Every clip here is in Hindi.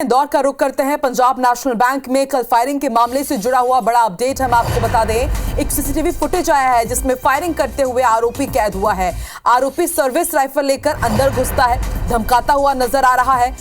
दौर का रुख करते हैं। पंजाब नेशनल बैंक में कल फायरिंग के मामले से जुड़ा हुआ बड़ा अपडेट हम आपको बता दें। एक सीसीटीवी फुटेज आया है जिसमें फायरिंग करते हुए आरोपी कैद हुआ है। आरोपी सर्विस राइफल लेकर अंदर घुसता है, धमकाता हुआ नजर आ रहा है।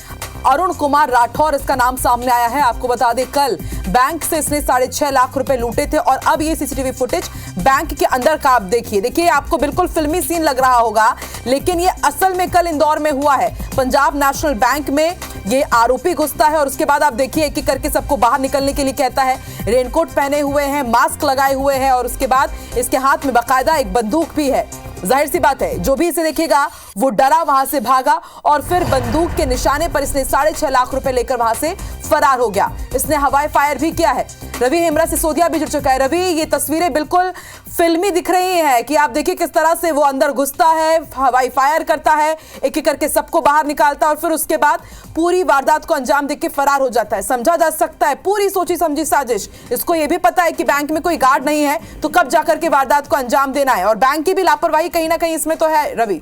अरुण कुमार राठौर इसका नाम सामने आया है। आपको बता दें कल बैंक से इसने 6.5 लाख रुपए लूटे थे और अब ये सीसीटीवी फुटेज बैंक के अंदर का आप देखिए आपको बिल्कुल फिल्मी सीन लग रहा होगा, लेकिन ये असल में कल इंदौर में हुआ है। पंजाब नेशनल बैंक में ये आरोपी घुसता है और उसके बाद आप देखिए एक एक करके सबको बाहर निकलने के लिए कहता है। रेनकोट पहने हुए हैं, मास्क लगाए हुए हैं और उसके बाद इसके हाथ में बाकायदा एक बंदूक भी है। जाहिर सी बात है जो भी इसे देखेगा वो डरा वहां से भागा और फिर बंदूक के निशाने पर इसने 6.5 लाख रुपए लेकर वहां से फरार हो गया। इसने हवाई फायर भी किया है। रवि हेमरा सिसोदिया भी जुड़ चुका है। रवि, ये तस्वीरें बिल्कुल फिल्मी दिख रही हैं कि आप देखिए किस तरह से वो अंदर घुसता है, हवाई फायर करता है, एक एक करके सबको बाहर निकालता है और फिर उसके बाद पूरी वारदात को अंजाम देके फरार हो जाता है। समझा जा सकता है पूरी सोची समझी साजिश। इसको ये भी पता है कि बैंक में कोई गार्ड नहीं है तो कब जाकर के वारदात को अंजाम देना है, और बैंक की भी लापरवाही कहीं ना कहीं इसमें तो है। रवि,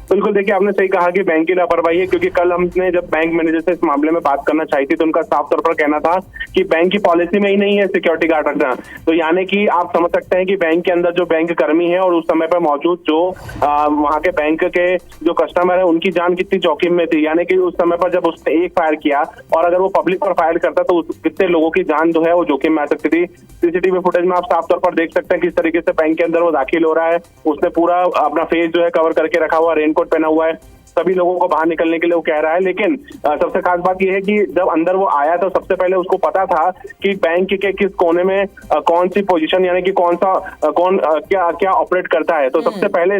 बिल्कुल, देखिए आपने सही कहा कि बैंक की लापरवाही है, क्योंकि कल हमने जब बैंक मैनेजर से इस मामले में बात करना चाहिए थी तो उनका साफ तौर पर कहना था कि बैंक की पॉलिसी में ही नहीं है सिक्योरिटी गार्ड रखना। तो यानी कि आप समझ सकते हैं कि बैंक के अंदर जो बैंक कर्मी है और उस समय पर मौजूद जो वहां के बैंक के जो कस्टमर है उनकी जान कितनी जोखिम में थी। यानी कि उस समय पर जब उसने एक फायर किया और अगर वो पब्लिक पर फायर करता तो कितने लोगों की जान जो है वो जोखिम में आ सकती थी। सीसीटीवी फुटेज में आप साफ तौर पर देख सकते हैं किस तरीके से बैंक के अंदर वो दाखिल हो रहा है। उसने पूरा अपना फेस जो है कवर करके रखा हुआ, रेनकोट पहना हुआ है, सभी लोगों को बाहर निकलने के लिए वो कह रहा है। लेकिन सबसे खास बात यह है कि जब अंदर वो आया तो सबसे पहले उसको पता था कि बैंक के किस कोने में कौन सी पोजीशन यानी कि कौन क्या ऑपरेट करता है। तो सबसे पहले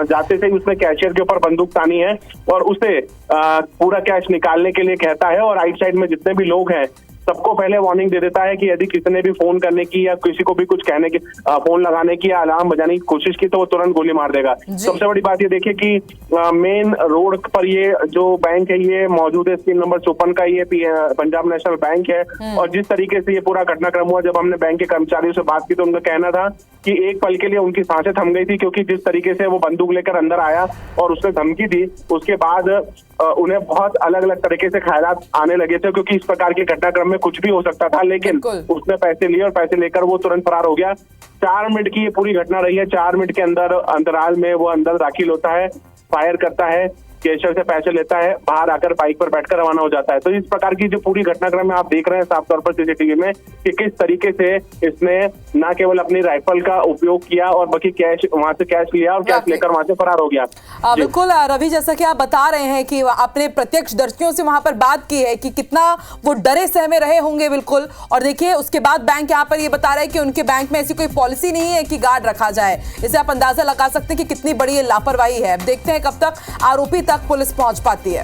जाते से ही उसने कैशियर के ऊपर बंदूक तानी है और उसे पूरा कैश निकालने के लिए कहता है और राइट साइड में जितने भी लोग हैं सबको पहले वार्निंग दे देता है कि यदि किसी ने भी फोन करने की या किसी को भी कुछ कहने की, फोन लगाने की या अलार्म बजाने की कोशिश की तो वो तुरंत गोली मार देगा। सबसे बड़ी बात ये देखिए कि मेन रोड पर ये जो बैंक है ये मौजूद है, स्कीम नंबर 54 का ये पंजाब नेशनल बैंक है। और जिस तरीके से ये पूरा घटनाक्रम हुआ, जब हमने बैंक के कर्मचारियों से बात की तो उनका कहना था कि एक पल के लिए उनकी सांसें थम गई थी, क्योंकि जिस तरीके से वो बंदूक लेकर अंदर आया और उसने धमकी दी उसके बाद उन्हें बहुत अलग अलग तरीके से ख्यालात आने लगे थे, क्योंकि इस प्रकार के घटनाक्रम में कुछ भी हो सकता था। लेकिन उसने पैसे लिए और पैसे लेकर वो तुरंत फरार हो गया। 4 मिनट की ये पूरी घटना रही है। 4 मिनट के अंदर अंतराल में वो अंदर दाखिल होता है, फायर करता है, कैशियर से पैसे लेता है, बाहर आकर बाइक पर बैठकर रवाना हो जाता है। तो इस प्रकार की जो पूरी घटनाक्रम में आप देख रहे हैं साफ तौर पर सीसीटीवी में कि किस तरीके से इसने न केवल अपनी राइफल का उपयोग किया और बाकी कैश वहां से कैश लिया और कैश लेकर वहां से फरार हो गया। बिल्कुल रवि, जैसा कि आप बता रहे हैं कि आपने प्रत्यक्षदर्शियों से वहां पर बात की है कि कितना वो डरे सहमे रहे होंगे। बिल्कुल, और देखिए उसके बाद बैंक यहाँ पर ये बता रहा है कि उनके बैंक में ऐसी कोई पॉलिसी नहीं है कि गार्ड रखा जाए। इसे आप अंदाजा लगा सकते हैं कि कितनी बड़ी ये लापरवाही है। अब देखते हैं कब तक आरोपी तक पुलिस पहुंच पाती है।